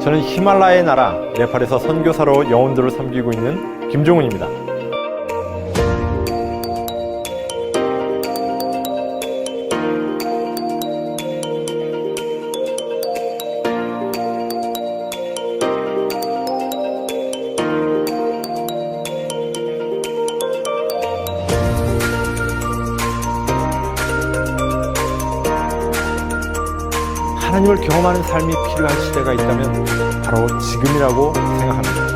저는 히말라야의 나라 네팔에서 선교사로 영혼들을 섬기고 있는 김종훈입니다. 하나님을 경험하는 삶이 필요한 시대가 있다면 바로 지금이라고 생각합니다.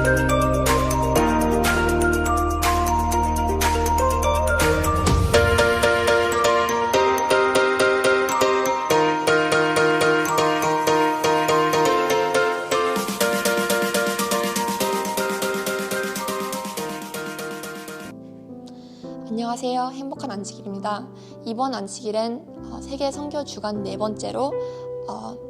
안녕하세요. 행복한 안식일입니다. 이번 안식일엔 세계 선교 주간 4번째로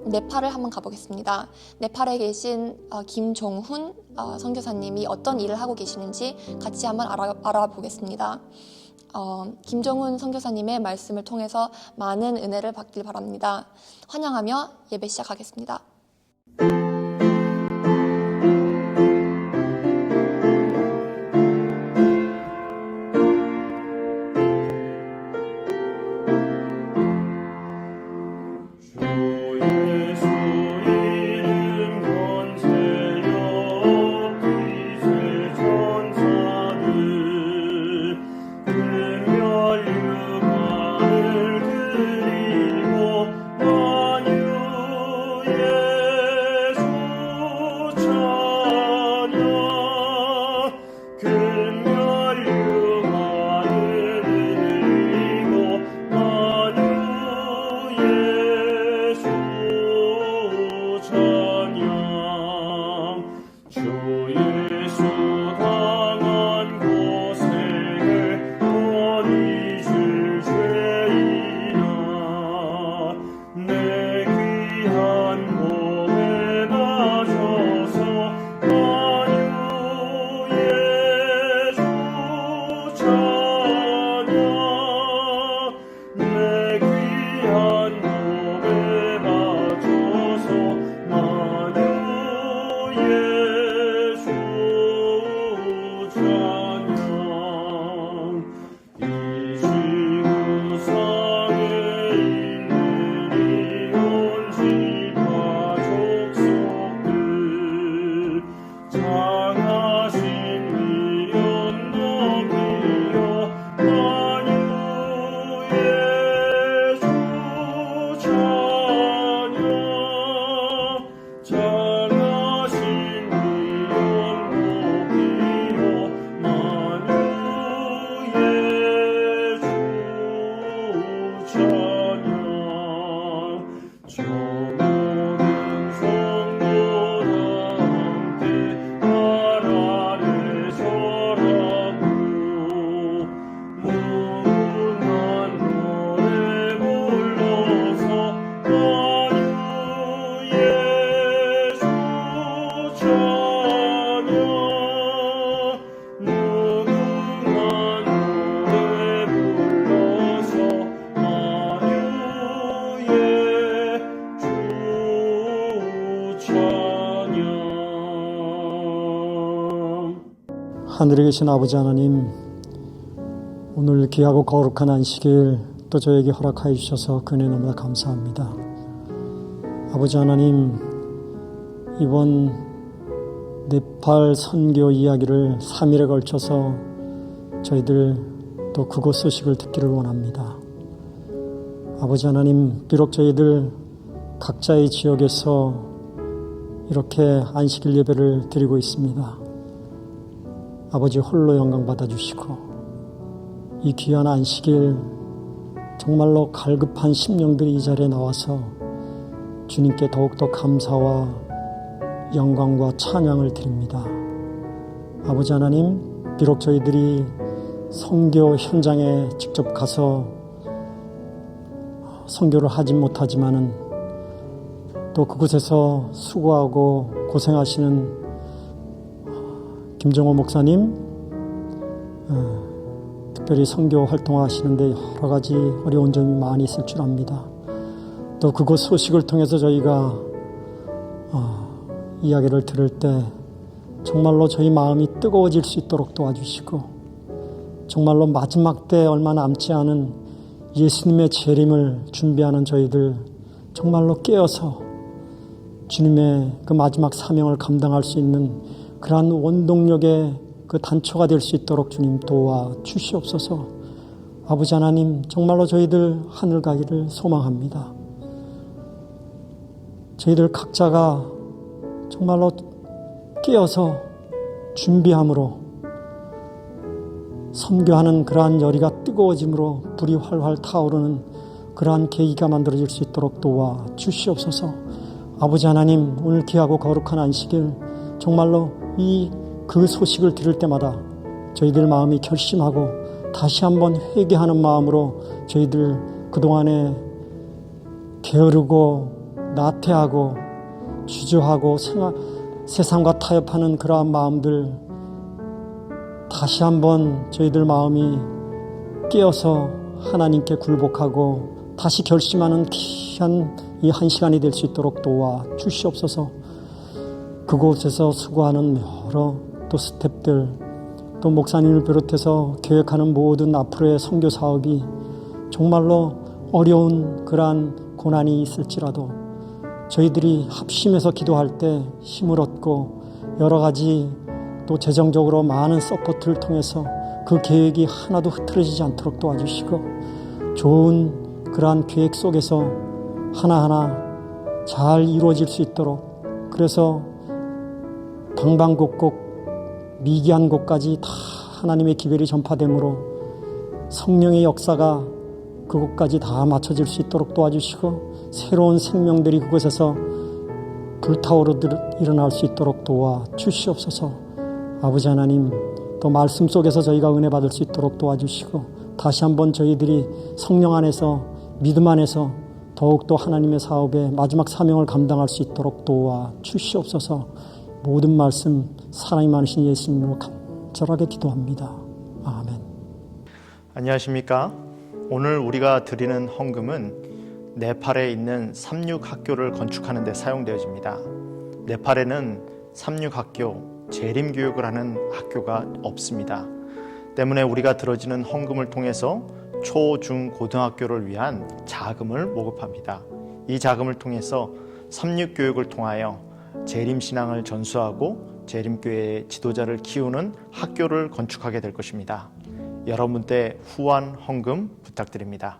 네팔을 한번 가보겠습니다. 네팔에 계신 김종훈 선교사님이 어떤 일을 하고 계시는지 같이 한번 알아보겠습니다. 김종훈 선교사님의 말씀을 통해서 많은 은혜를 받길 바랍니다. 환영하며 예배 시작하겠습니다. 하늘에 계신 아버지 하나님, 오늘 귀하고 거룩한 안식일 또 저에게 허락하여 주셔서 그 은혜 너무나 감사합니다. 아버지 하나님, 이번 네팔 선교 이야기를 3일에 걸쳐서 저희들 또 그곳 소식을 듣기를 원합니다. 아버지 하나님, 비록 저희들 각자의 지역에서 이렇게 안식일 예배를 드리고 있습니다. 아버지 홀로 영광 받아주시고 이 귀한 안식일 정말로 갈급한 심령들이 이 자리에 나와서 주님께 더욱더 감사와 영광과 찬양을 드립니다. 아버지 하나님, 비록 저희들이 선교 현장에 직접 가서 선교를 하지 못하지만은 또 그곳에서 수고하고 고생하시는 김종호 목사님, 특별히 선교 활동하시는데 여러 가지 어려운 점이 많이 있을 줄 압니다. 또 그곳 소식을 통해서 저희가 이야기를 들을 때 정말로 저희 마음이 뜨거워질 수 있도록 도와주시고 정말로 마지막 때 얼마 남지 않은 예수님의 재림을 준비하는 저희들 정말로 깨어서 주님의 그 마지막 사명을 감당할 수 있는 그러한 원동력의 그 단초가 될 수 있도록 주님 도와 주시옵소서. 아버지 하나님, 정말로 저희들 하늘 가기를 소망합니다. 저희들 각자가 정말로 깨어서 준비함으로 선교하는 그러한 열의가 뜨거워짐으로 불이 활활 타오르는 그러한 계기가 만들어질 수 있도록 도와 주시옵소서. 아버지 하나님, 오늘 귀하고 거룩한 안식일 정말로 그 소식을 들을 때마다 저희들 마음이 결심하고 다시 한번 회개하는 마음으로 저희들 그동안에 게으르고 나태하고 주저하고 세상과 타협하는 그러한 마음들 다시 한번 저희들 마음이 깨어서 하나님께 굴복하고 다시 결심하는 귀한 이 한 시간이 될 수 있도록 도와 주시옵소서. 그곳에서 수고하는 여러 또 스태프들 또 목사님을 비롯해서 계획하는 모든 앞으로의 선교 사업이 정말로 어려운 그러한 고난이 있을지라도 저희들이 합심해서 기도할 때 힘을 얻고 여러 가지 또 재정적으로 많은 서포트를 통해서 그 계획이 하나도 흐트러지지 않도록 도와주시고 좋은 그러한 계획 속에서 하나하나 잘 이루어질 수 있도록 그래서 방방곡곡 미기한 곳까지 다 하나님의 기별이 전파되므로 성령의 역사가 그곳까지 다 맞춰질 수 있도록 도와주시고 새로운 생명들이 그곳에서 불타오르 일어날 수 있도록 도와 주시옵소서. 아버지 하나님, 또 말씀 속에서 저희가 은혜 받을 수 있도록 도와주시고 다시 한번 저희들이 성령 안에서 믿음 안에서 더욱더 하나님의 사업에 마지막 사명을 감당할 수 있도록 도와 주시옵소서. 모든 말씀 사랑이 많으신 예수님으로 간절하게 기도합니다. 아멘. 안녕하십니까? 오늘 우리가 드리는 헌금은 네팔에 있는 삼육학교를 건축하는 데 사용되어집니다. 네팔에는 삼육학교, 재림교육을 하는 학교가 없습니다. 때문에 우리가 들어지는 헌금을 통해서 초, 중, 고등학교를 위한 자금을 모금합니다. 이 자금을 통해서 삼육교육을 통하여 재림신앙을 전수하고 재림교회의 지도자를 키우는 학교를 건축하게 될 것입니다. 여러분께 후원 헌금 부탁드립니다.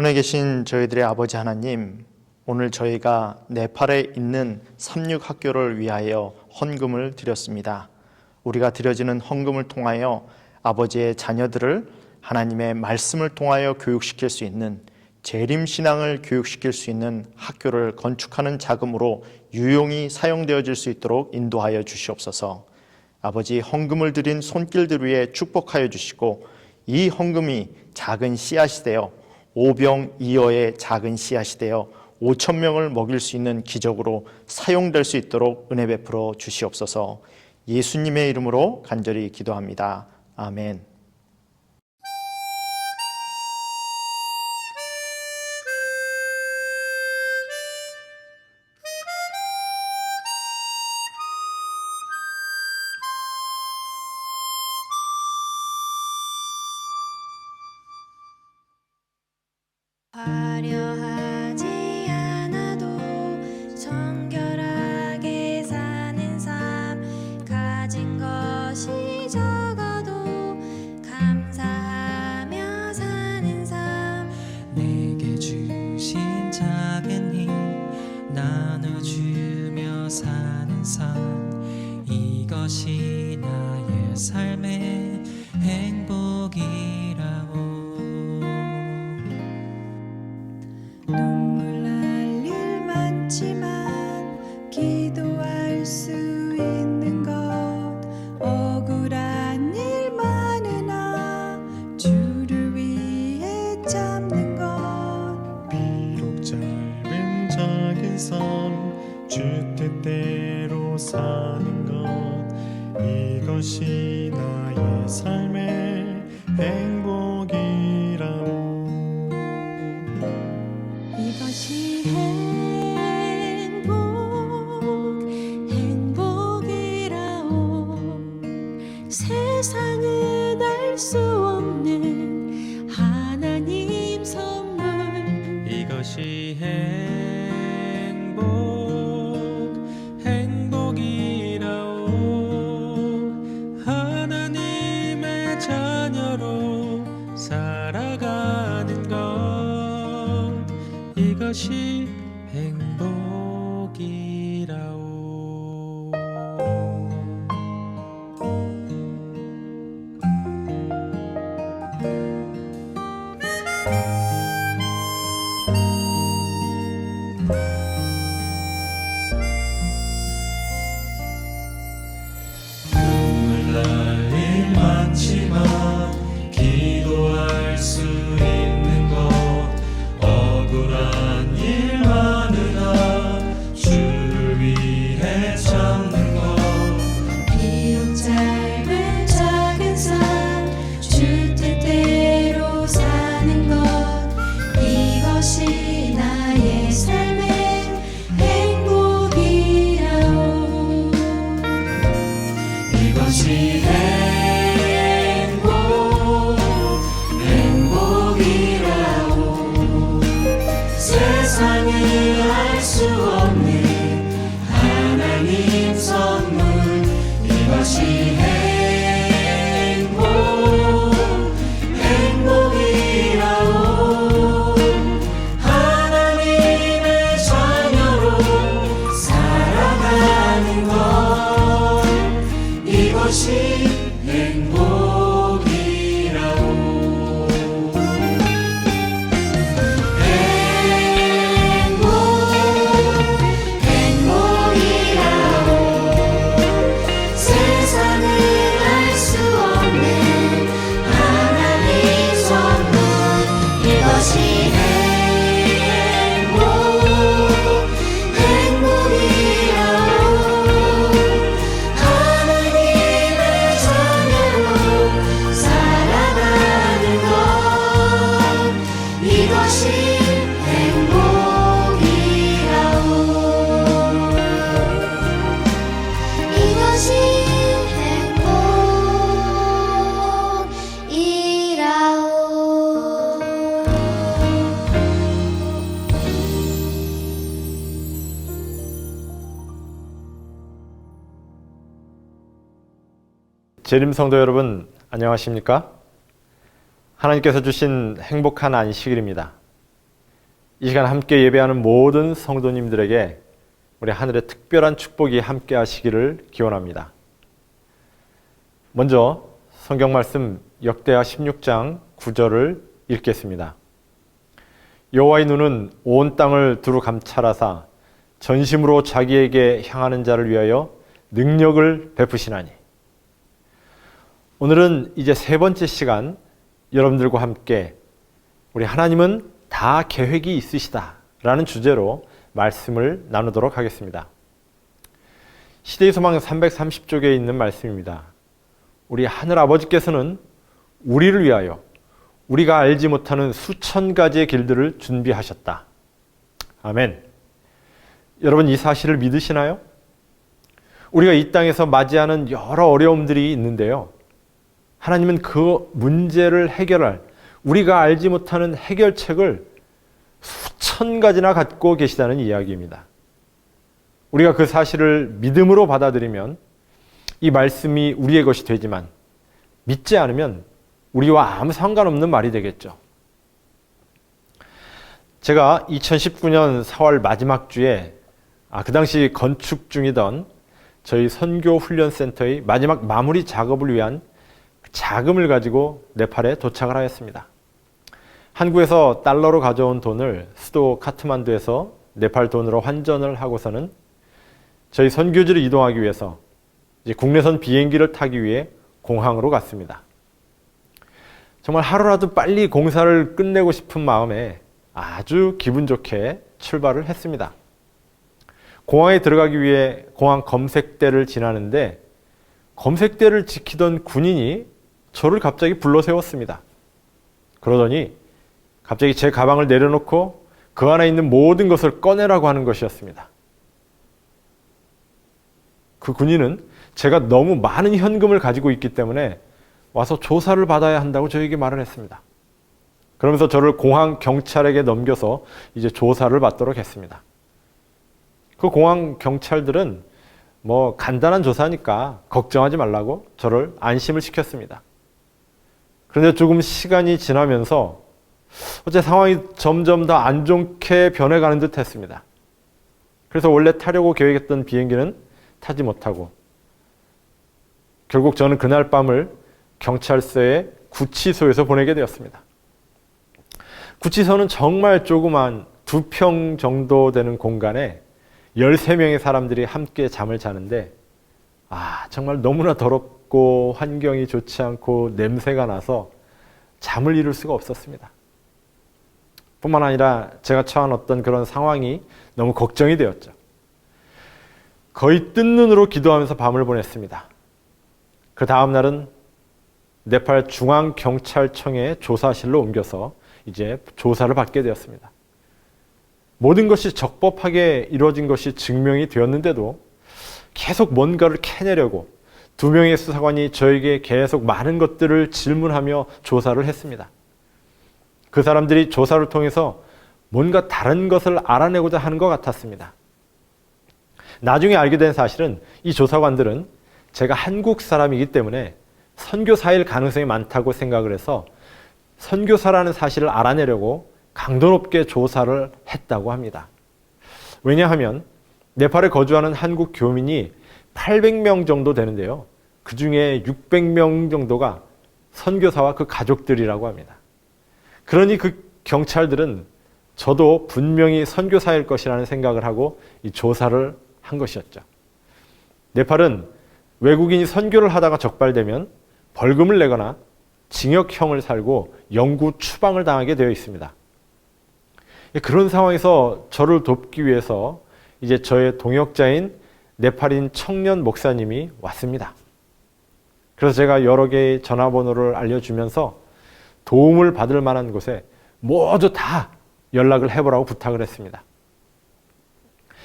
하늘에 계신 저희들의 아버지 하나님, 오늘 저희가 네팔에 있는 삼육학교를 위하여 헌금을 드렸습니다. 우리가 드려지는 헌금을 통하여 아버지의 자녀들을 하나님의 말씀을 통하여 교육시킬 수 있는, 재림신앙을 교육시킬 수 있는 학교를 건축하는 자금으로 유용히 사용되어질 수 있도록 인도하여 주시옵소서. 아버지, 헌금을 드린 손길들 위에 축복하여 주시고, 이 헌금이 작은 씨앗이 되어 오병이어의 작은 씨앗이 되어 5,000명을 먹일 수 있는 기적으로 사용될 수 있도록 은혜 베풀어 주시옵소서. 예수님의 이름으로 간절히 기도합니다. 아멘. 화려하지 않아도 정결하게 사는 삶, 가진 것이 적어도 감사하며 사는 삶, 내게 주신 작은 힘 나눠주며 사는 삶, 이것이 나의 삶의 행복이라오. 눈물 날 일 많지만 기도할 수 있는 것, 억울한 일 많으나 주를 위해 참는 것, 비록 짧은 작은 삶, 주 뜻대로 사는 것, 이것이 나의 삶의 행복이라오. 이것이 행복이라오. 세상은 알 수 없는 하나님 선물, 이것이 행복이라오. 하나님의 자녀로 살아가는 것, 이것이 행복이라오. 눈물 날 일 많지만 기도할 수 있는 것, 억울한 일 많으나 주를 위해 참는 것, 비록 짧은 작은 삶, 주 뜻대로 사는 것, 이것이 나의 삶의 행복이라오. 이것이 행복이라오. 세상은 알 수 없는 하나님 선물, 이것이 행복이라오. 하나님의 자녀로 살아가는 것, 이것이 행복이라오. 행복이라오. 세상은 알 수 없는 하나님 선물, 이것이 행복이라오. 하나님의 자녀로 살아가는 것, 이것이 행복이라오. 이것이 재림 성도 여러분, 안녕하십니까? 하나님께서 주신 행복한 안식일입니다. 이 시간 함께 예배하는 모든 성도님들에게 우리 하늘의 특별한 축복이 함께 하시기를 기원합니다. 먼저 성경 말씀 역대하 16장 9절을 읽겠습니다. 여호와의 눈은 온 땅을 두루 감찰하사 전심으로 자기에게 향하는 자를 위하여 능력을 베푸시나니. 오늘은 이제 세 번째 시간 여러분들과 함께 우리 하나님은 다 계획이 있으시다 라는 주제로 말씀을 나누도록 하겠습니다. 시대의 소망 330쪽에 있는 말씀입니다. 우리 하늘 아버지께서는 우리를 위하여 우리가 알지 못하는 수천 가지의 길들을 준비하셨다. 아멘. 여러분, 이 사실을 믿으시나요? 우리가 이 땅에서 맞이하는 여러 어려움들이 있는데요. 하나님은 그 문제를 해결할 우리가 알지 못하는 해결책을 수천 가지나 갖고 계시다는 이야기입니다. 우리가 그 사실을 믿음으로 받아들이면 이 말씀이 우리의 것이 되지만 믿지 않으면 우리와 아무 상관없는 말이 되겠죠. 제가 2019년 4월 마지막 주에 그 당시 건축 중이던 저희 선교훈련센터의 마지막 마무리 작업을 위한 자금을 가지고 네팔에 도착을 하였습니다. 한국에서 달러로 가져온 돈을 수도 카트만두에서 네팔 돈으로 환전을 하고서는 저희 선교지를 이동하기 위해서 이제 국내선 비행기를 타기 위해 공항으로 갔습니다. 정말 하루라도 빨리 공사를 끝내고 싶은 마음에 아주 기분 좋게 출발을 했습니다. 공항에 들어가기 위해 공항 검색대를 지나는데 검색대를 지키던 군인이 저를 갑자기 불러 세웠습니다. 그러더니 갑자기 제 가방을 내려놓고 그 안에 있는 모든 것을 꺼내라고 하는 것이었습니다. 그 군인은 제가 너무 많은 현금을 가지고 있기 때문에 와서 조사를 받아야 한다고 저에게 말을 했습니다. 그러면서 저를 공항 경찰에게 넘겨서 이제 조사를 받도록 했습니다. 그 공항 경찰들은 뭐 간단한 조사니까 걱정하지 말라고 저를 안심을 시켰습니다. 그런데 조금 시간이 지나면서 어째 상황이 점점 더 안 좋게 변해가는 듯 했습니다. 그래서 원래 타려고 계획했던 비행기는 타지 못하고 결국 저는 그날 밤을 경찰서의 구치소에서 보내게 되었습니다. 구치소는 정말 조그만 2평 정도 되는 공간에 13명의 사람들이 함께 잠을 자는데 정말 너무나 더럽고 환경이 좋지 않고 냄새가 나서 잠을 이룰 수가 없었습니다. 뿐만 아니라 제가 처한 어떤 그런 상황이 너무 걱정이 되었죠. 거의 뜬 눈으로 기도하면서 밤을 보냈습니다. 그 다음 날은 네팔 중앙경찰청의 조사실로 옮겨서 이제 조사를 받게 되었습니다. 모든 것이 적법하게 이루어진 것이 증명이 되었는데도 계속 뭔가를 캐내려고 2명의 수사관이 저에게 계속 많은 것들을 질문하며 조사를 했습니다. 그 사람들이 조사를 통해서 뭔가 다른 것을 알아내고자 하는 것 같았습니다. 나중에 알게 된 사실은 이 조사관들은 제가 한국 사람이기 때문에 선교사일 가능성이 많다고 생각을 해서 선교사라는 사실을 알아내려고 강도 높게 조사를 했다고 합니다. 왜냐하면 네팔에 거주하는 한국 교민이 800명 정도 되는데요. 그 중에 600명 정도가 선교사와 그 가족들이라고 합니다. 그러니 그 경찰들은 저도 분명히 선교사일 것이라는 생각을 하고 이 조사를 한 것이었죠. 네팔은 외국인이 선교를 하다가 적발되면 벌금을 내거나 징역형을 살고 영구 추방을 당하게 되어 있습니다. 그런 상황에서 저를 돕기 위해서 이제 저의 동역자인 네팔인 청년 목사님이 왔습니다. 그래서 제가 여러 개의 전화번호를 알려주면서 도움을 받을 만한 곳에 모두 다 연락을 해보라고 부탁을 했습니다.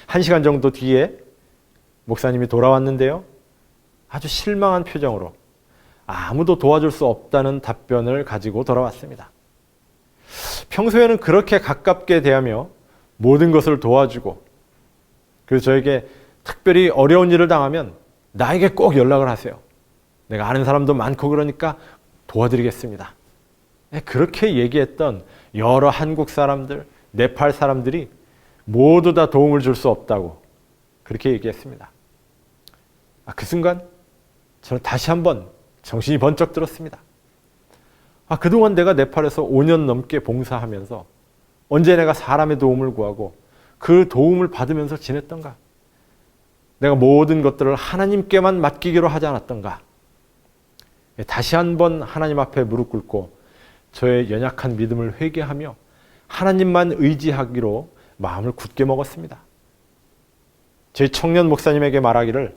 1시간 정도 뒤에 목사님이 돌아왔는데요. 아주 실망한 표정으로 아무도 도와줄 수 없다는 답변을 가지고 돌아왔습니다. 평소에는 그렇게 가깝게 대하며 모든 것을 도와주고 그래서 저에게 특별히 어려운 일을 당하면 나에게 꼭 연락을 하세요. 내가 아는 사람도 많고 그러니까 도와드리겠습니다. 그렇게 얘기했던 여러 한국 사람들, 네팔 사람들이 모두 다 도움을 줄 수 없다고 그렇게 얘기했습니다. 그 순간 저는 다시 한번 정신이 번쩍 들었습니다. 그동안 내가 네팔에서 5년 넘게 봉사하면서 언제 내가 사람의 도움을 구하고 그 도움을 받으면서 지냈던가? 내가 모든 것들을 하나님께만 맡기기로 하지 않았던가? 다시 한번 하나님 앞에 무릎 꿇고 저의 연약한 믿음을 회개하며 하나님만 의지하기로 마음을 굳게 먹었습니다. 저희 청년 목사님에게 말하기를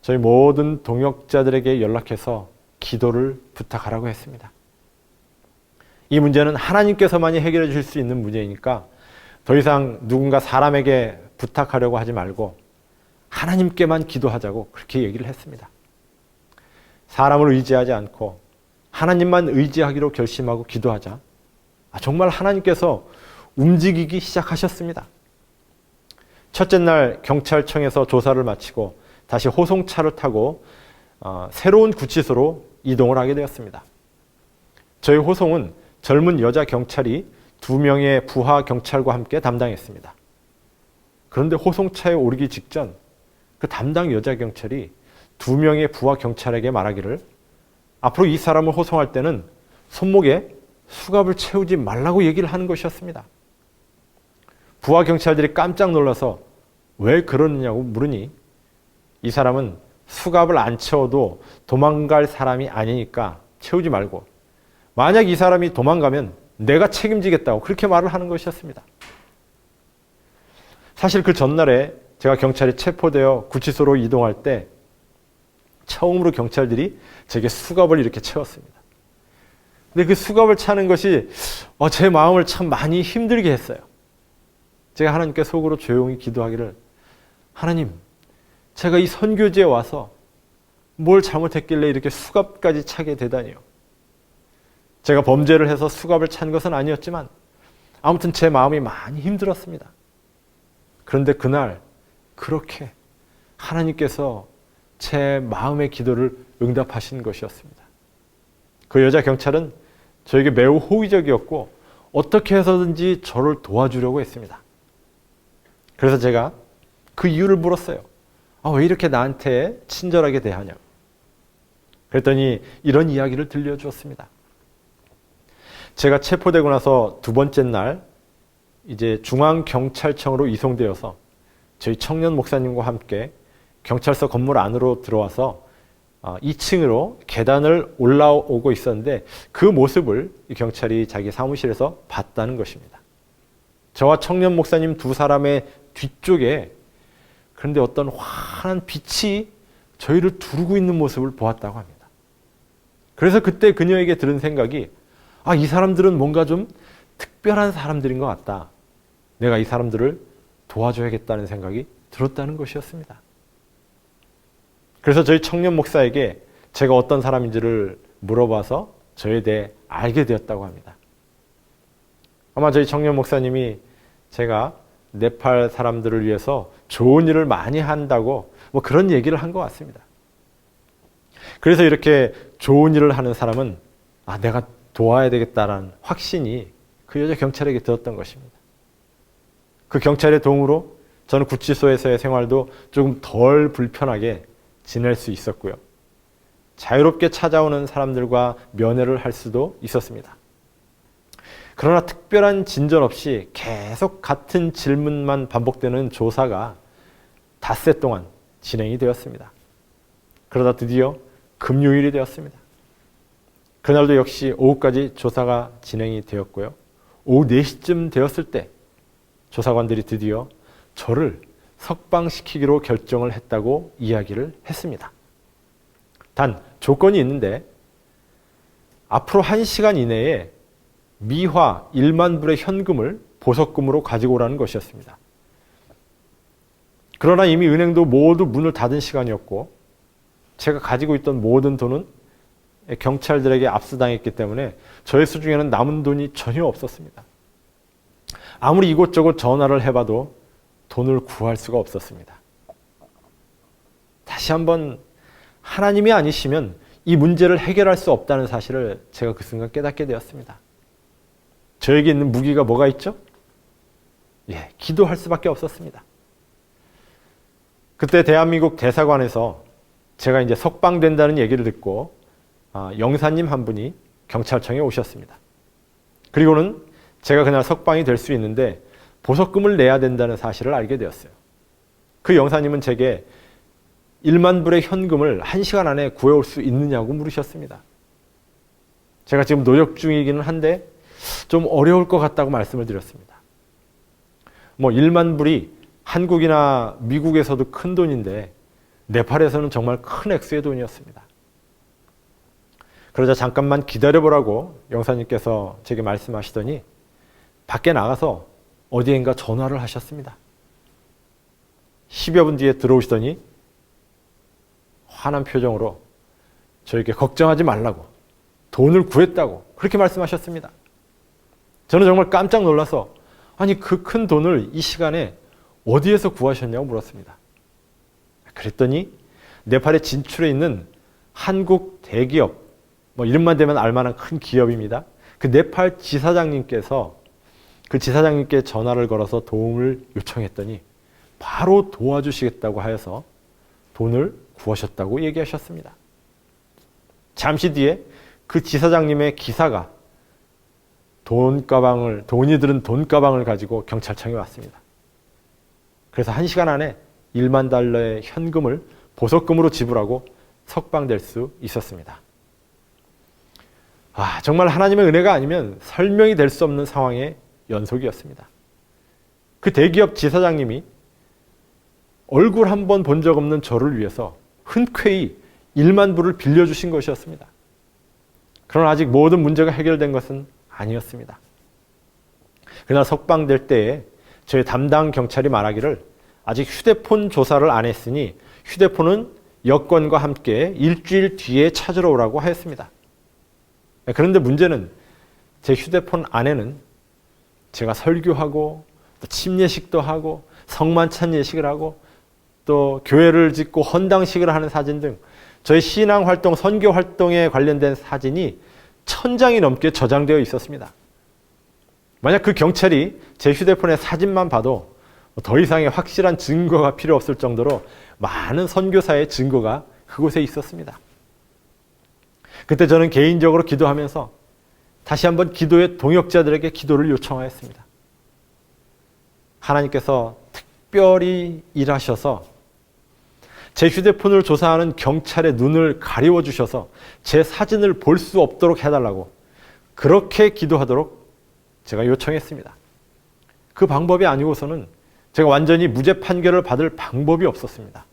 저희 모든 동역자들에게 연락해서 기도를 부탁하라고 했습니다. 이 문제는 하나님께서만이 해결해 주실 수 있는 문제이니까 더 이상 누군가 사람에게 부탁하려고 하지 말고 하나님께만 기도하자고 그렇게 얘기를 했습니다. 사람을 의지하지 않고 하나님만 의지하기로 결심하고 기도하자. 정말 하나님께서 움직이기 시작하셨습니다. 첫째 날 경찰청에서 조사를 마치고 다시 호송차를 타고 새로운 구치소로 이동을 하게 되었습니다. 저희 호송은 젊은 여자 경찰이 2명의 부하 경찰과 함께 담당했습니다. 그런데 호송차에 오르기 직전 그 담당 여자 경찰이 2명의 부하 경찰에게 말하기를 앞으로 이 사람을 호송할 때는 손목에 수갑을 채우지 말라고 얘기를 하는 것이었습니다. 부하 경찰들이 깜짝 놀라서 왜 그러느냐고 물으니 이 사람은 수갑을 안 채워도 도망갈 사람이 아니니까 채우지 말고 만약 이 사람이 도망가면 내가 책임지겠다고 그렇게 말을 하는 것이었습니다. 사실 그 전날에 제가 경찰에 체포되어 구치소로 이동할 때 처음으로 경찰들이 제게 수갑을 이렇게 채웠습니다. 근데 그 수갑을 차는 것이 제 마음을 참 많이 힘들게 했어요. 제가 하나님께 속으로 조용히 기도하기를 하나님, 제가 이 선교지에 와서 뭘 잘못했길래 이렇게 수갑까지 차게 되다니요. 제가 범죄를 해서 수갑을 찬 것은 아니었지만 아무튼 제 마음이 많이 힘들었습니다. 그런데 그날 그렇게 하나님께서 제 마음의 기도를 응답하신 것이었습니다. 그 여자 경찰은 저에게 매우 호의적이었고 어떻게 해서든지 저를 도와주려고 했습니다. 그래서 제가 그 이유를 물었어요. 왜 이렇게 나한테 친절하게 대하냐고. 그랬더니 이런 이야기를 들려주었습니다. 제가 체포되고 나서 2번째 날 이제 중앙경찰청으로 이송되어서 저희 청년 목사님과 함께 경찰서 건물 안으로 들어와서 2층으로 계단을 올라오고 있었는데 그 모습을 이 경찰이 자기 사무실에서 봤다는 것입니다. 저와 청년 목사님 2사람의 뒤쪽에 그런데 어떤 환한 빛이 저희를 두르고 있는 모습을 보았다고 합니다. 그래서 그때 그녀에게 들은 생각이 이 사람들은 뭔가 좀 특별한 사람들인 것 같다. 내가 이 사람들을 도와줘야겠다는 생각이 들었다는 것이었습니다. 그래서 저희 청년 목사에게 제가 어떤 사람인지를 물어봐서 저에 대해 알게 되었다고 합니다. 아마 저희 청년 목사님이 제가 네팔 사람들을 위해서 좋은 일을 많이 한다고 그런 얘기를 한 것 같습니다. 그래서 이렇게 좋은 일을 하는 사람은 내가 도와야 되겠다라는 확신이 그 여자 경찰에게 들었던 것입니다. 그 경찰의 도움으로 저는 구치소에서의 생활도 조금 덜 불편하게 지낼 수 있었고요. 자유롭게 찾아오는 사람들과 면회를 할 수도 있었습니다. 그러나 특별한 진전 없이 계속 같은 질문만 반복되는 조사가 닷새 동안 진행이 되었습니다. 그러다 드디어 금요일이 되었습니다. 그날도 역시 오후까지 조사가 진행이 되었고요. 오후 4시쯤 되었을 때 조사관들이 드디어 저를 석방시키기로 결정을 했다고 이야기를 했습니다. 단 조건이 있는데 앞으로 1시간 이내에 미화 1만 불의 현금을 보석금으로 가지고 오라는 것이었습니다. 그러나 이미 은행도 모두 문을 닫은 시간이었고 제가 가지고 있던 모든 돈은 경찰들에게 압수당했기 때문에 저의 수중에는 남은 돈이 전혀 없었습니다. 아무리 이곳저곳 전화를 해봐도 돈을 구할 수가 없었습니다. 다시 한번 하나님이 아니시면 이 문제를 해결할 수 없다는 사실을 제가 그 순간 깨닫게 되었습니다. 저에게 있는 무기가 뭐가 있죠? 기도할 수밖에 없었습니다. 그때 대한민국 대사관에서 제가 이제 석방된다는 얘기를 듣고 영사님 한 분이 경찰청에 오셨습니다. 그리고는 제가 그날 석방이 될 수 있는데 보석금을 내야 된다는 사실을 알게 되었어요. 그 영사님은 제게 1만 불의 현금을 1시간 안에 구해올 수 있느냐고 물으셨습니다. 제가 지금 노력 중이기는 한데 좀 어려울 것 같다고 말씀을 드렸습니다. 1만 불이 한국이나 미국에서도 큰 돈인데 네팔에서는 정말 큰 액수의 돈이었습니다. 그러자 잠깐만 기다려보라고 영사님께서 제게 말씀하시더니 밖에 나가서 어디엔가 전화를 하셨습니다. 10여 분 뒤에 들어오시더니 화난 표정으로 저에게 걱정하지 말라고, 돈을 구했다고 그렇게 말씀하셨습니다. 저는 정말 깜짝 놀라서 아니 그 큰 돈을 이 시간에 어디에서 구하셨냐고 물었습니다. 그랬더니 네팔에 진출해 있는 한국 대기업, 이름만 대면 알만한 큰 기업입니다. 그 네팔 지사장님께서 그 지사장님께 전화를 걸어서 도움을 요청했더니 바로 도와주시겠다고 하여서 돈을 구하셨다고 얘기하셨습니다. 잠시 뒤에 그 지사장님의 기사가 돈이 들은 돈가방을 가지고 경찰청에 왔습니다. 그래서 1시간 안에 1만 달러의 현금을 보석금으로 지불하고 석방될 수 있었습니다. 정말 하나님의 은혜가 아니면 설명이 될 수 없는 상황의 연속이었습니다. 그 대기업 지사장님이 얼굴 한 번 본 적 없는 저를 위해서 흔쾌히 1만 불을 빌려주신 것이었습니다. 그러나 아직 모든 문제가 해결된 것은 아니었습니다. 그날 석방될 때에 저희 담당 경찰이 말하기를 아직 휴대폰 조사를 안 했으니 휴대폰은 여권과 함께 일주일 뒤에 찾으러 오라고 하였습니다. 그런데 문제는 제 휴대폰 안에는 제가 설교하고 또 침례식도 하고 성만찬 예식을 하고 또 교회를 짓고 헌당식을 하는 사진 등 저희 신앙활동, 선교활동에 관련된 사진이 1000장이 넘게 저장되어 있었습니다. 만약 그 경찰이 제 휴대폰의 사진만 봐도 더 이상의 확실한 증거가 필요 없을 정도로 많은 선교사의 증거가 그곳에 있었습니다. 그때 저는 개인적으로 기도하면서 다시 한번 기도의 동역자들에게 기도를 요청하였습니다. 하나님께서 특별히 일하셔서 제 휴대폰을 조사하는 경찰의 눈을 가리워 주셔서 제 사진을 볼 수 없도록 해달라고 그렇게 기도하도록 제가 요청했습니다. 그 방법이 아니고서는 제가 완전히 무죄 판결을 받을 방법이 없었습니다.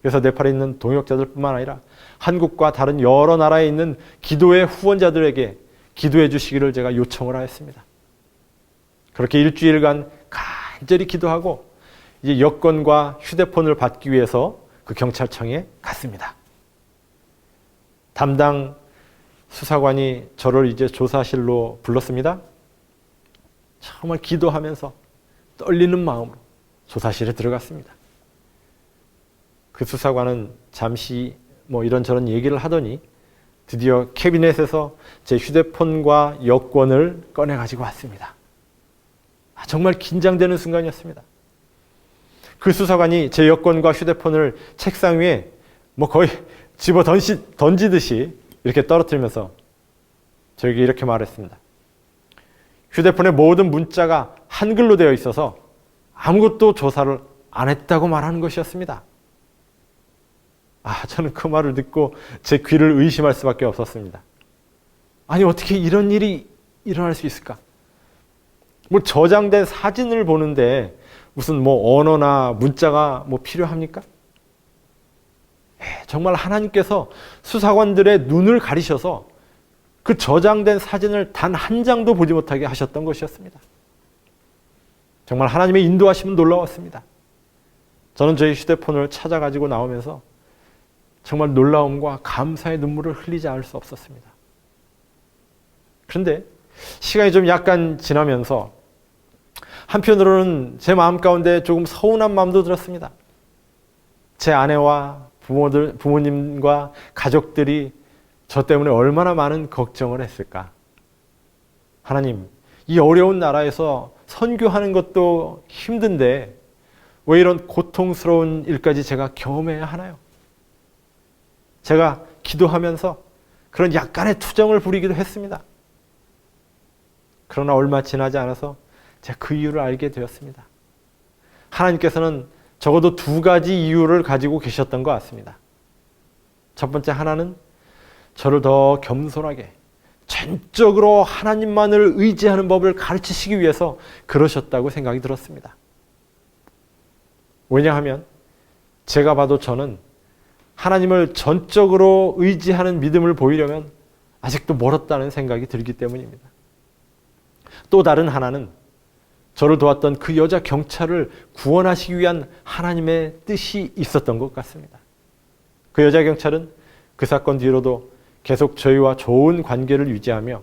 그래서 네팔에 있는 동역자들뿐만 아니라 한국과 다른 여러 나라에 있는 기도의 후원자들에게 기도해 주시기를 제가 요청을 하였습니다. 그렇게 일주일간 간절히 기도하고 이제 여권과 휴대폰을 받기 위해서 그 경찰청에 갔습니다. 담당 수사관이 저를 이제 조사실로 불렀습니다. 정말 기도하면서 떨리는 마음으로 조사실에 들어갔습니다. 그 수사관은 잠시 이런저런 얘기를 하더니 드디어 캐비넷에서 제 휴대폰과 여권을 꺼내 가지고 왔습니다. 정말 긴장되는 순간이었습니다. 그 수사관이 제 여권과 휴대폰을 책상 위에 거의 집어 던지듯이 이렇게 떨어뜨리면서 저에게 이렇게 말했습니다. 휴대폰의 모든 문자가 한글로 되어 있어서 아무것도 조사를 안 했다고 말하는 것이었습니다. 저는 그 말을 듣고 제 귀를 의심할 수밖에 없었습니다. 아니 어떻게 이런 일이 일어날 수 있을까? 저장된 사진을 보는데 무슨 언어나 문자가 필요합니까? 정말 하나님께서 수사관들의 눈을 가리셔서 그 저장된 사진을 단 한 장도 보지 못하게 하셨던 것이었습니다. 정말 하나님의 인도하심은 놀라웠습니다. 저는 저희 휴대폰을 찾아가지고 나오면서 정말 놀라움과 감사의 눈물을 흘리지 않을 수 없었습니다. 그런데 시간이 좀 약간 지나면서 한편으로는 제 마음 가운데 조금 서운한 마음도 들었습니다. 제 아내와 부모님과 가족들이 저 때문에 얼마나 많은 걱정을 했을까. 하나님, 이 어려운 나라에서 선교하는 것도 힘든데 왜 이런 고통스러운 일까지 제가 경험해야 하나요? 제가 기도하면서 그런 약간의 투정을 부리기도 했습니다. 그러나 얼마 지나지 않아서 제가 그 이유를 알게 되었습니다. 하나님께서는 적어도 두 가지 이유를 가지고 계셨던 것 같습니다. 첫 번째 하나는 저를 더 겸손하게 전적으로 하나님만을 의지하는 법을 가르치시기 위해서 그러셨다고 생각이 들었습니다. 왜냐하면 제가 봐도 저는 하나님을 전적으로 의지하는 믿음을 보이려면 아직도 멀었다는 생각이 들기 때문입니다. 또 다른 하나는 저를 도왔던 그 여자 경찰을 구원하시기 위한 하나님의 뜻이 있었던 것 같습니다. 그 여자 경찰은 그 사건 뒤로도 계속 저희와 좋은 관계를 유지하며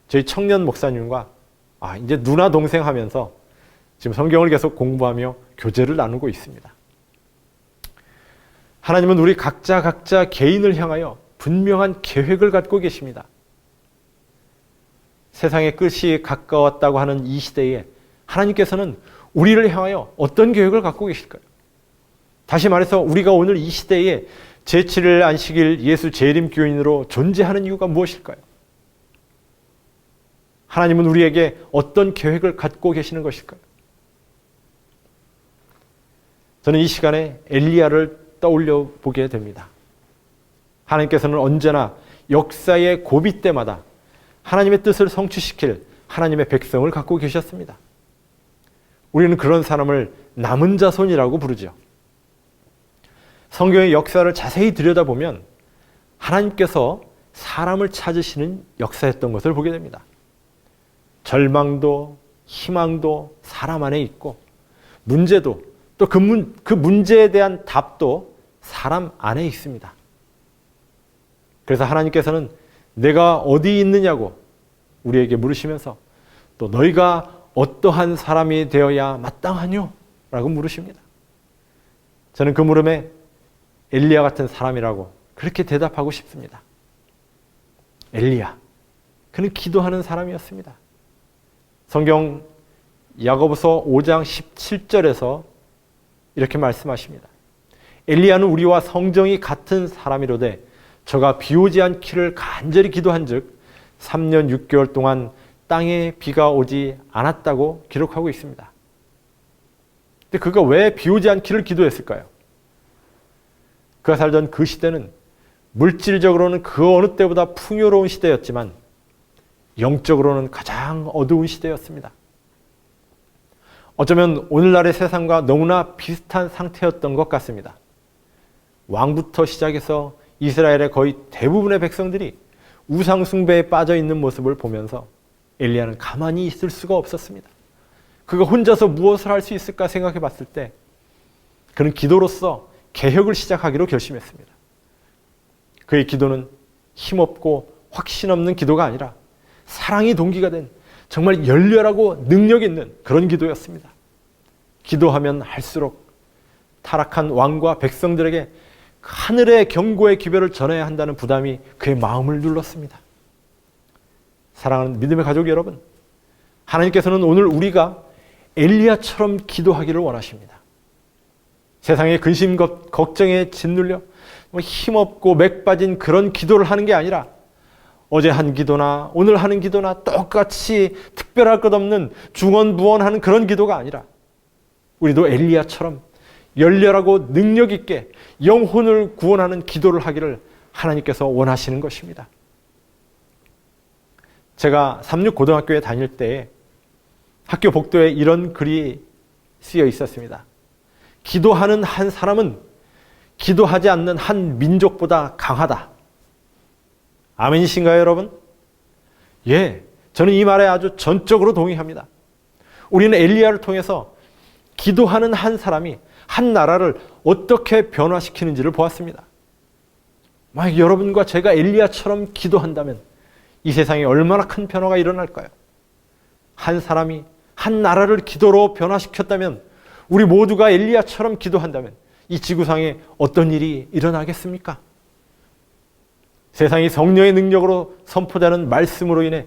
저희 청년 목사님과 이제 누나 동생 하면서 지금 성경을 계속 공부하며 교제를 나누고 있습니다. 하나님은 우리 각자 개인을 향하여 분명한 계획을 갖고 계십니다. 세상의 끝이 가까웠다고 하는 이 시대에 하나님께서는 우리를 향하여 어떤 계획을 갖고 계실까요? 다시 말해서 우리가 오늘 이 시대에 제7일 안식일 예수 재림 교인으로 존재하는 이유가 무엇일까요? 하나님은 우리에게 어떤 계획을 갖고 계시는 것일까요? 저는 이 시간에 엘리야를 떠올려 보게 됩니다. 하나님께서는 언제나 역사의 고비 때마다 하나님의 뜻을 성취시킬 하나님의 백성을 갖고 계셨습니다. 우리는 그런 사람을 남은 자손이라고 부르죠. 성경의 역사를 자세히 들여다보면 하나님께서 사람을 찾으시는 역사였던 것을 보게 됩니다. 절망도 희망도 사람 안에 있고 문제도 또 그 문제에 대한 답도 사람 안에 있습니다. 그래서 하나님께서는 내가 어디 있느냐고 우리에게 물으시면서 또 너희가 어떠한 사람이 되어야 마땅하뇨? 라고 물으십니다. 저는 그 물음에 엘리야 같은 사람이라고 그렇게 대답하고 싶습니다. 엘리야, 그는 기도하는 사람이었습니다. 성경 야고보서 5장 17절에서 이렇게 말씀하십니다. 엘리야는 우리와 성정이 같은 사람이로되 저가 비 오지 않기를 간절히 기도한즉 3년 6개월 동안 땅에 비가 오지 않았다고 기록하고 있습니다. 근데 그가 왜 비 오지 않기를 기도했을까요? 그가 살던 그 시대는 물질적으로는 그 어느 때보다 풍요로운 시대였지만 영적으로는 가장 어두운 시대였습니다. 어쩌면 오늘날의 세상과 너무나 비슷한 상태였던 것 같습니다. 왕부터 시작해서 이스라엘의 거의 대부분의 백성들이 우상 숭배에 빠져 있는 모습을 보면서 엘리야는 가만히 있을 수가 없었습니다. 그가 혼자서 무엇을 할 수 있을까 생각해 봤을 때 그는 기도로서 개혁을 시작하기로 결심했습니다. 그의 기도는 힘없고 확신 없는 기도가 아니라 사랑이 동기가 된 정말 열렬하고 능력 있는 그런 기도였습니다. 기도하면 할수록 타락한 왕과 백성들에게 하늘의 경고의 기별을 전해야 한다는 부담이 그의 마음을 눌렀습니다. 사랑하는 믿음의 가족 여러분, 하나님께서는 오늘 우리가 엘리야처럼 기도하기를 원하십니다. 세상의 근심 걱정에 짓눌려 힘없고 맥 빠진 그런 기도를 하는 게 아니라 어제 한 기도나 오늘 하는 기도나 똑같이 특별할 것 없는 중언부언하는 그런 기도가 아니라 우리도 엘리야처럼 열렬하고 능력 있게 영혼을 구원하는 기도를 하기를 하나님께서 원하시는 것입니다. 제가 삼육고등학교에 다닐 때에 학교 복도에 이런 글이 쓰여 있었습니다. 기도하는 한 사람은 기도하지 않는 한 민족보다 강하다. 아멘이신가요, 여러분? 예, 저는 이 말에 아주 전적으로 동의합니다. 우리는 엘리야를 통해서 기도하는 한 사람이 한 나라를 어떻게 변화시키는지를 보았습니다. 만약 여러분과 제가 엘리야처럼 기도한다면 이 세상에 얼마나 큰 변화가 일어날까요? 한 사람이 한 나라를 기도로 변화시켰다면 우리 모두가 엘리야처럼 기도한다면 이 지구상에 어떤 일이 일어나겠습니까? 세상이 성령의 능력으로 선포되는 말씀으로 인해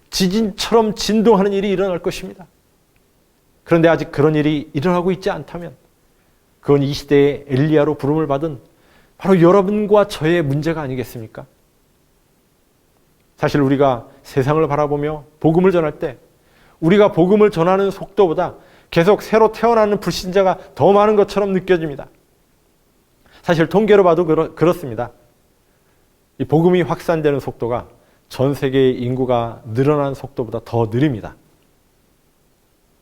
지진처럼 진동하는 일이 일어날 것입니다. 그런데 아직 그런 일이 일어나고 있지 않다면 그건 이 시대의 엘리야로 부름을 받은 바로 여러분과 저의 문제가 아니겠습니까? 사실 우리가 세상을 바라보며 복음을 전할 때 우리가 복음을 전하는 속도보다 계속 새로 태어나는 불신자가 더 많은 것처럼 느껴집니다. 사실 통계로 봐도 그렇습니다. 이 복음이 확산되는 속도가 전 세계의 인구가 늘어나는 속도보다 더 느립니다.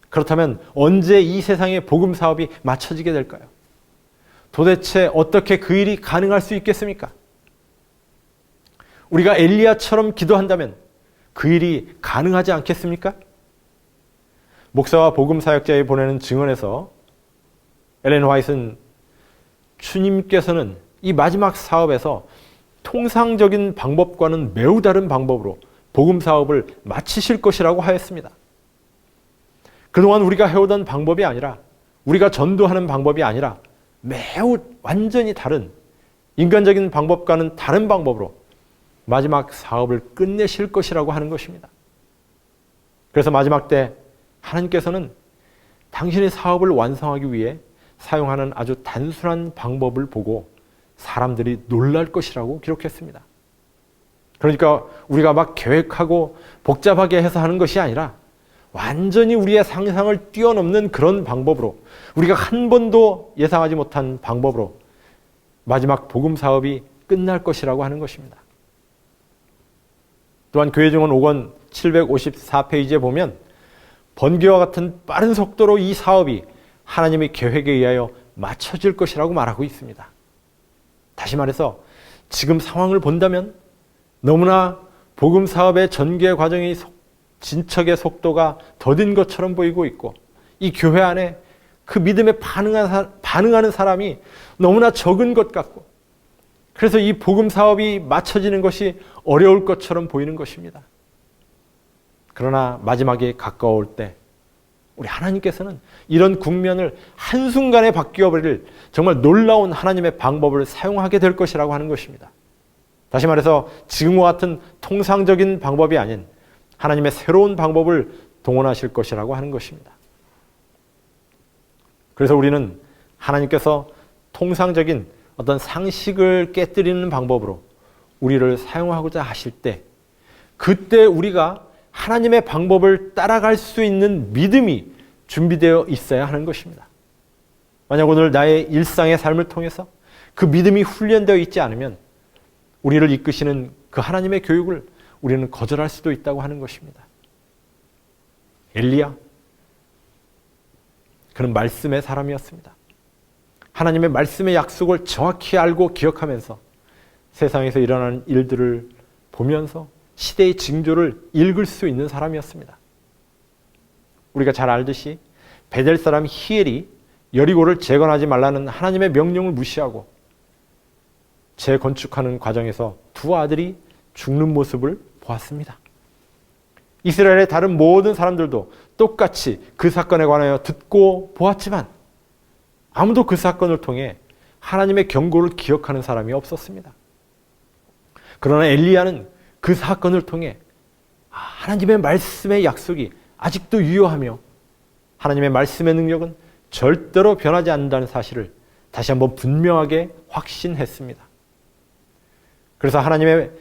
그렇다면 언제 이 세상의 복음 사업이 맞춰지게 될까요? 도대체 어떻게 그 일이 가능할 수 있겠습니까? 우리가 엘리야처럼 기도한다면 그 일이 가능하지 않겠습니까? 목사와 복음 사역자에 보내는 증언에서 엘렌 화이트는 주님께서는 이 마지막 사업에서 통상적인 방법과는 매우 다른 방법으로 복음 사업을 마치실 것이라고 하였습니다. 그동안 우리가 해오던 방법이 아니라 우리가 전도하는 방법이 아니라 매우 완전히 다른 인간적인 방법과는 다른 방법으로 마지막 사업을 끝내실 것이라고 하는 것입니다. 그래서 마지막 때 하나님께서는 당신의 사업을 완성하기 위해 사용하는 아주 단순한 방법을 보고 사람들이 놀랄 것이라고 기록했습니다. 그러니까 우리가 막 계획하고 복잡하게 해서 하는 것이 아니라 완전히 우리의 상상을 뛰어넘는 그런 방법으로 우리가 한 번도 예상하지 못한 방법으로 마지막 복음 사업이 끝날 것이라고 하는 것입니다. 또한 교회증언 5권 754페이지에 보면 번개와 같은 빠른 속도로 이 사업이 하나님의 계획에 의하여 맞춰질 것이라고 말하고 있습니다. 다시 말해서 지금 상황을 본다면 너무나 복음 사업의 전개 과정이 진척의 속도가 더딘 것처럼 보이고 있고 이 교회 안에 그 믿음에 반응하는 사람이 너무나 적은 것 같고 그래서 이 복음 사업이 맞춰지는 것이 어려울 것처럼 보이는 것입니다. 그러나 마지막에 가까울 때 우리 하나님께서는 이런 국면을 한순간에 바뀌어버릴 정말 놀라운 하나님의 방법을 사용하게 될 것이라고 하는 것입니다. 다시 말해서 지금과 같은 통상적인 방법이 아닌 하나님의 새로운 방법을 동원하실 것이라고 하는 것입니다. 그래서 우리는 하나님께서 통상적인 어떤 상식을 깨뜨리는 방법으로 우리를 사용하고자 하실 때 그때 우리가 하나님의 방법을 따라갈 수 있는 믿음이 준비되어 있어야 하는 것입니다. 만약 오늘 나의 일상의 삶을 통해서 그 믿음이 훈련되어 있지 않으면 우리를 이끄시는 그 하나님의 교육을 우리는 거절할 수도 있다고 하는 것입니다. 엘리야, 그는 말씀의 사람이었습니다. 하나님의 말씀의 약속을 정확히 알고 기억하면서 세상에서 일어나는 일들을 보면서 시대의 징조를 읽을 수 있는 사람이었습니다. 우리가 잘 알듯이 베델 사람 히엘이 여리고를 재건하지 말라는 하나님의 명령을 무시하고 재건축하는 과정에서 두 아들이 죽는 모습을 보았습니다. 이스라엘의 다른 모든 사람들도 똑같이 그 사건에 관하여 듣고 보았지만 아무도 그 사건을 통해 하나님의 경고를 기억하는 사람이 없었습니다. 그러나 엘리야는 그 사건을 통해 하나님의 말씀의 약속이 아직도 유효하며 하나님의 말씀의 능력은 절대로 변하지 않는다는 사실을 다시 한번 분명하게 확신했습니다. 그래서 하나님의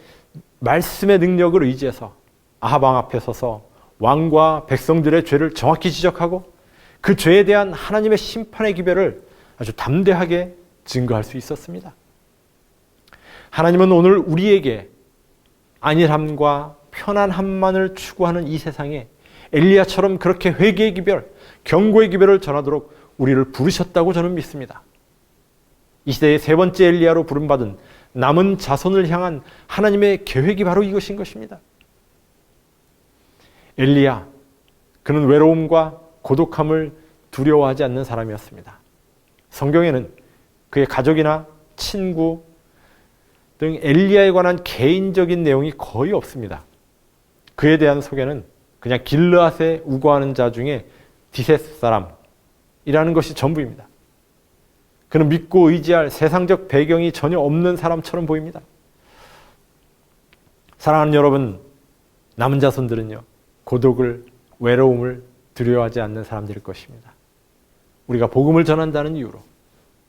말씀의 능력을 의지해서 아합 왕 앞에 서서 왕과 백성들의 죄를 정확히 지적하고 그 죄에 대한 하나님의 심판의 기별을 아주 담대하게 증거할 수 있었습니다. 하나님은 오늘 우리에게 안일함과 편안함만을 추구하는 이 세상에 엘리야처럼 그렇게 회개의 기별, 경고의 기별을 전하도록 우리를 부르셨다고 저는 믿습니다. 이 시대의 세 번째 엘리야로 부름받은 남은 자손을 향한 하나님의 계획이 바로 이것인 것입니다. 엘리야, 그는 외로움과 고독함을 두려워하지 않는 사람이었습니다. 성경에는 그의 가족이나 친구 등 엘리야에 관한 개인적인 내용이 거의 없습니다. 그에 대한 소개는 그냥 길르앗에 우거하는 자 중에 디셋 사람이라는 것이 전부입니다. 그는 믿고 의지할 세상적 배경이 전혀 없는 사람처럼 보입니다. 사랑하는 여러분, 남은 자손들은요, 고독을, 외로움을 두려워하지 않는 사람들일 것입니다. 우리가 복음을 전한다는 이유로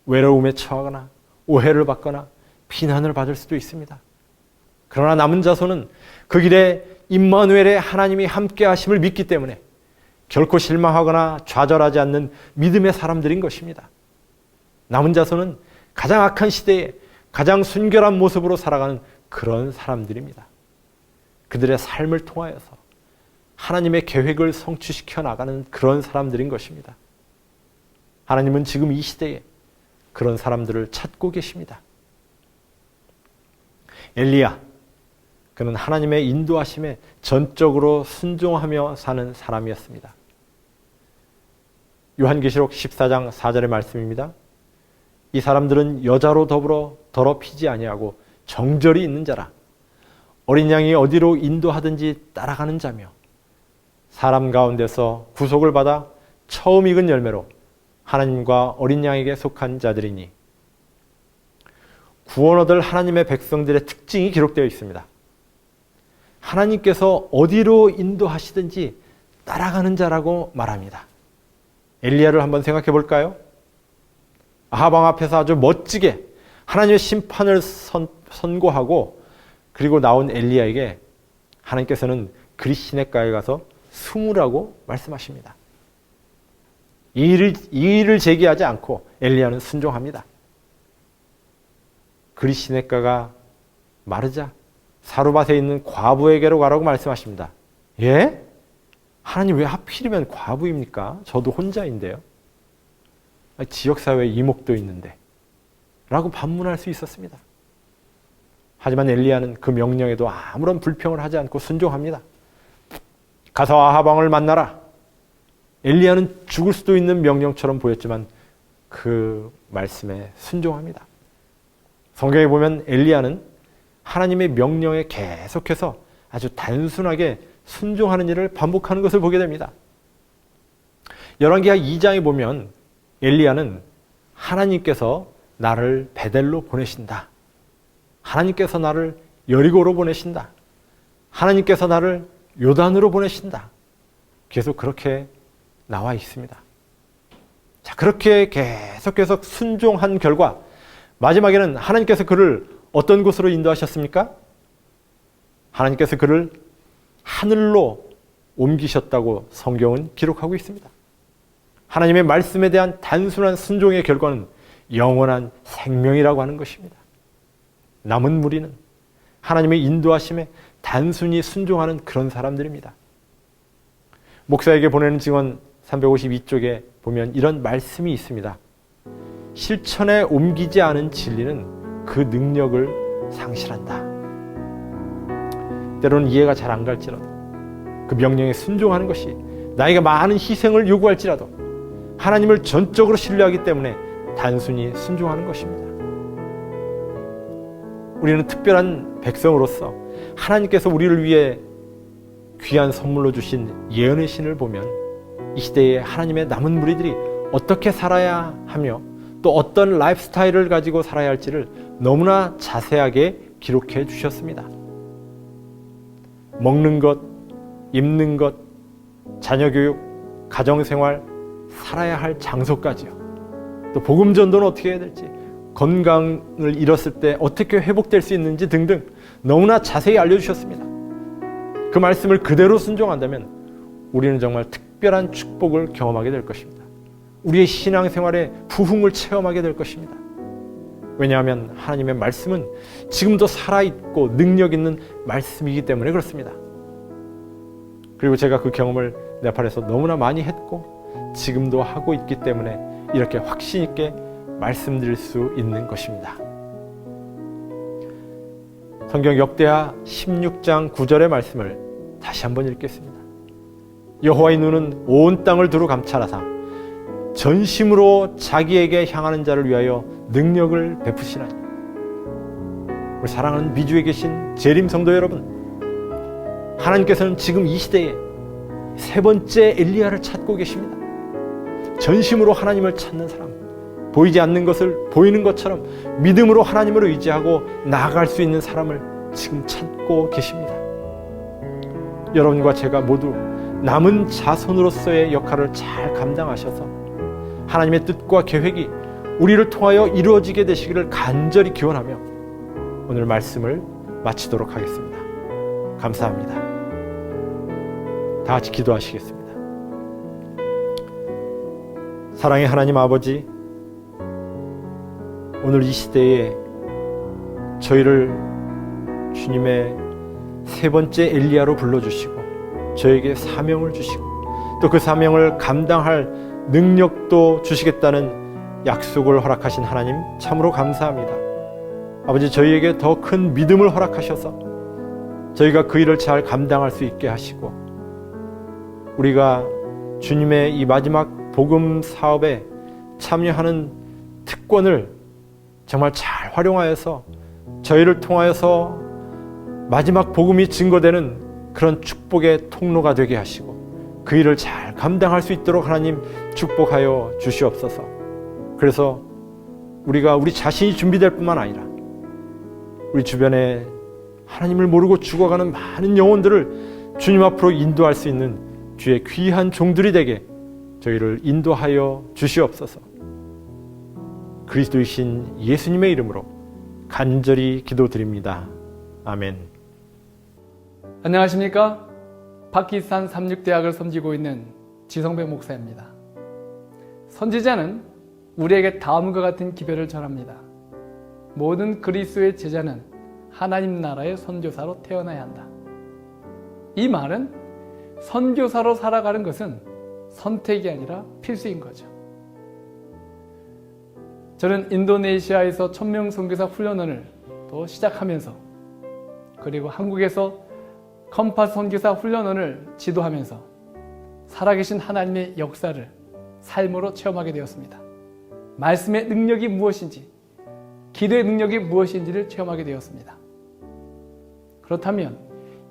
외로움에 처하거나 오해를 받거나 비난을 받을 수도 있습니다. 그러나 남은 자손은 그 길에 임마누엘의 하나님이 함께 하심을 믿기 때문에 결코 실망하거나 좌절하지 않는 믿음의 사람들인 것입니다. 남은 자손은 가장 악한 시대에 가장 순결한 모습으로 살아가는 그런 사람들입니다. 그들의 삶을 통하여서 하나님의 계획을 성취시켜 나가는 그런 사람들인 것입니다. 하나님은 지금 이 시대에 그런 사람들을 찾고 계십니다. 엘리야, 그는 하나님의 인도하심에 전적으로 순종하며 사는 사람이었습니다. 요한계시록 14장 4절의 말씀입니다. 이 사람들은 여자로 더불어 더럽히지 아니하고 정절이 있는 자라. 어린 양이 어디로 인도하든지 따라가는 자며 사람 가운데서 구속을 받아 처음 익은 열매로 하나님과 어린 양에게 속한 자들이니. 구원 얻을 하나님의 백성들의 특징이 기록되어 있습니다. 하나님께서 어디로 인도하시든지 따라가는 자라고 말합니다. 엘리야를 한번 생각해 볼까요? 아합 왕 앞에서 아주 멋지게 하나님의 심판을 선고하고 그리고 나온 엘리야에게 하나님께서는 그리 시냇가에 가서 숨으라고 말씀하십니다. 이 일을 제기하지 않고 엘리야는 순종합니다. 그리 시냇가가 마르자 사루밭에 있는 과부에게로 가라고 말씀하십니다. 예? 하나님 왜 하필이면 과부입니까? 저도 혼자인데요. 지역사회에 이목도 있는데 라고 반문할 수 있었습니다. 하지만 엘리야는 그 명령에도 아무런 불평을 하지 않고 순종합니다. 가서 아합 왕을 만나라. 엘리야는 죽을 수도 있는 명령처럼 보였지만 그 말씀에 순종합니다. 성경에 보면 엘리야는 하나님의 명령에 계속해서 아주 단순하게 순종하는 일을 반복하는 것을 보게 됩니다. 열왕기하 2장에 보면 엘리야는 하나님께서 나를 베델로 보내신다. 하나님께서 나를 여리고로 보내신다. 하나님께서 나를 요단으로 보내신다. 계속 그렇게 나와 있습니다. 자, 그렇게 계속해서 순종한 결과 마지막에는 하나님께서 그를 어떤 곳으로 인도하셨습니까? 하나님께서 그를 하늘로 옮기셨다고 성경은 기록하고 있습니다. 하나님의 말씀에 대한 단순한 순종의 결과는 영원한 생명이라고 하는 것입니다. 남은 무리는 하나님의 인도하심에 단순히 순종하는 그런 사람들입니다. 목사에게 보내는 증언 352쪽에 보면 이런 말씀이 있습니다. 실천에 옮기지 않은 진리는 그 능력을 상실한다. 때로는 이해가 잘 안 갈지라도 그 명령에 순종하는 것이 나에게 많은 희생을 요구할지라도 하나님을 전적으로 신뢰하기 때문에 단순히 순종하는 것입니다. 우리는 특별한 백성으로서 하나님께서 우리를 위해 귀한 선물로 주신 예언의 신을 보면 이 시대에 하나님의 남은 무리들이 어떻게 살아야 하며 또 어떤 라이프 스타일을 가지고 살아야 할지를 너무나 자세하게 기록해 주셨습니다. 먹는 것, 입는 것, 자녀 교육, 가정생활, 살아야 할 장소까지요. 또 복음 전도는 어떻게 해야 될지, 건강을 잃었을 때 어떻게 회복될 수 있는지 등등 너무나 자세히 알려주셨습니다. 그 말씀을 그대로 순종한다면 우리는 정말 특별한 축복을 경험하게 될 것입니다. 우리의 신앙생활에 부흥을 체험하게 될 것입니다. 왜냐하면 하나님의 말씀은 지금도 살아있고 능력 있는 말씀이기 때문에 그렇습니다. 그리고 제가 그 경험을 네팔에서 너무나 많이 했고 지금도 하고 있기 때문에 이렇게 확신 있게 말씀드릴 수 있는 것입니다. 성경 역대하 16장 9절의 말씀을 다시 한번 읽겠습니다. 여호와의 눈은 온 땅을 두루 감찰하사 전심으로 자기에게 향하는 자를 위하여 능력을 베푸시나니. 우리 사랑하는 미주에 계신 재림 성도 여러분, 하나님께서는 지금 이 시대에 세 번째 엘리야를 찾고 계십니다. 전심으로 하나님을 찾는 사람, 보이지 않는 것을 보이는 것처럼 믿음으로 하나님을 의지하고 나아갈 수 있는 사람을 지금 찾고 계십니다. 여러분과 제가 모두 남은 자손으로서의 역할을 잘 감당하셔서 하나님의 뜻과 계획이 우리를 통하여 이루어지게 되시기를 간절히 기원하며 오늘 말씀을 마치도록 하겠습니다. 감사합니다. 다 같이 기도하시겠습니다. 사랑의 하나님 아버지, 오늘 이 시대에 저희를 주님의 세 번째 엘리야로 불러주시고 저에게 사명을 주시고 또 그 사명을 감당할 능력도 주시겠다는 약속을 허락하신 하나님 참으로 감사합니다. 아버지, 저희에게 더 큰 믿음을 허락하셔서 저희가 그 일을 잘 감당할 수 있게 하시고 우리가 주님의 이 마지막 복음 사업에 참여하는 특권을 정말 잘 활용하여서 저희를 통하여서 마지막 복음이 증거되는 그런 축복의 통로가 되게 하시고 그 일을 잘 감당할 수 있도록 하나님 축복하여 주시옵소서. 그래서 우리가 우리 자신이 준비될 뿐만 아니라 우리 주변에 하나님을 모르고 죽어가는 많은 영혼들을 주님 앞으로 인도할 수 있는 주의 귀한 종들이 되게 저희를 인도하여 주시옵소서. 그리스도이신 예수님의 이름으로 간절히 기도드립니다. 아멘. 안녕하십니까? 파키스탄 삼육대학을 섬기고 있는 지성배 목사입니다. 선지자는 우리에게 다음과 같은 기별을 전합니다. 모든 그리스도의 제자는 하나님 나라의 선교사로 태어나야 한다. 이 말은 선교사로 살아가는 것은 선택이 아니라 필수인 거죠. 저는 인도네시아에서 1000명 선교사 훈련원을 또 시작하면서 그리고 한국에서 컴파스 선교사 훈련원을 지도하면서 살아계신 하나님의 역사를 삶으로 체험하게 되었습니다. 말씀의 능력이 무엇인지, 기도의 능력이 무엇인지를 체험하게 되었습니다. 그렇다면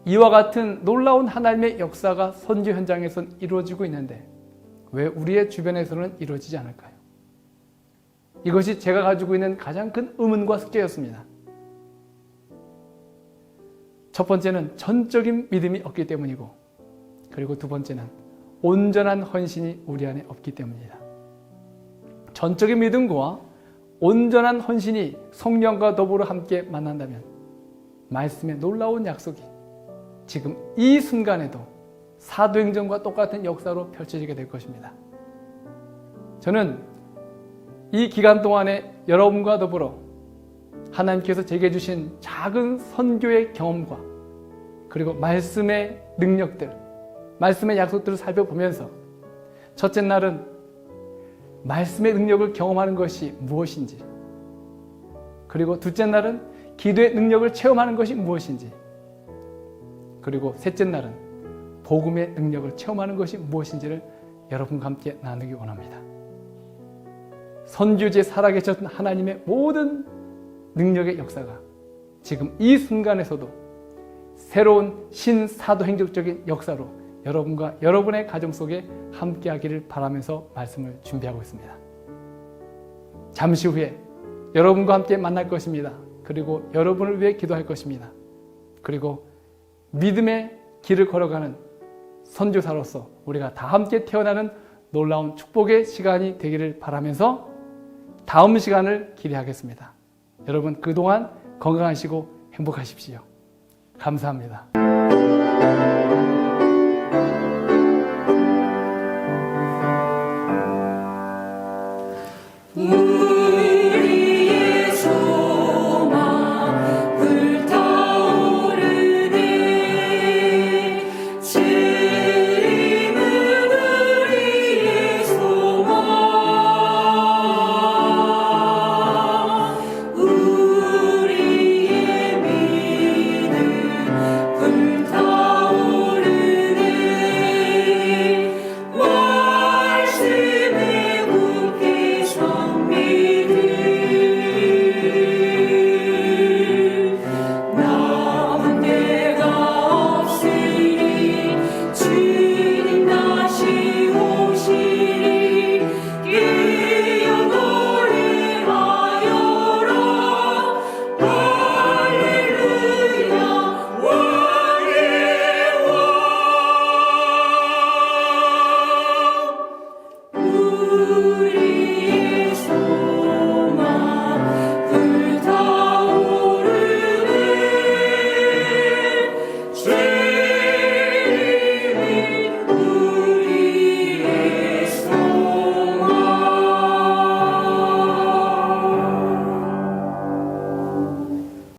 이와 같은 놀라운 하나님의 역사가 선교 현장에선 이루어지고 있는데 왜 우리의 주변에서는 이루어지지 않을까요? 이것이 제가 가지고 있는 가장 큰 의문과 숙제였습니다. 첫 번째는 전적인 믿음이 없기 때문이고, 그리고 두 번째는 온전한 헌신이 우리 안에 없기 때문입니다. 전적인 믿음과 온전한 헌신이 성령과 더불어 함께 만난다면 말씀의 놀라운 약속이 지금 이 순간에도 사도행전과 똑같은 역사로 펼쳐지게 될 것입니다. 저는 이 기간 동안에 여러분과 더불어 하나님께서 제게 주신 작은 선교의 경험과 그리고 말씀의 능력들, 말씀의 약속들을 살펴보면서 첫째 날은 말씀의 능력을 경험하는 것이 무엇인지, 그리고 둘째 날은 기도의 능력을 체험하는 것이 무엇인지, 그리고 셋째 날은 복음의 능력을 체험하는 것이 무엇인지를 여러분과 함께 나누기 원합니다. 선교지에 살아계셨던 하나님의 모든 능력의 역사가 지금 이 순간에서도 새로운 신사도행적적인 역사로 여러분과 여러분의 가정 속에 함께하기를 바라면서 말씀을 준비하고 있습니다. 잠시 후에 여러분과 함께 만날 것입니다. 그리고 여러분을 위해 기도할 것입니다. 그리고 믿음의 길을 걸어가는 선교사로서 우리가 다 함께 태어나는 놀라운 축복의 시간이 되기를 바라면서 다음 시간을 기대하겠습니다. 여러분 그동안 건강하시고 행복하십시오. 감사합니다.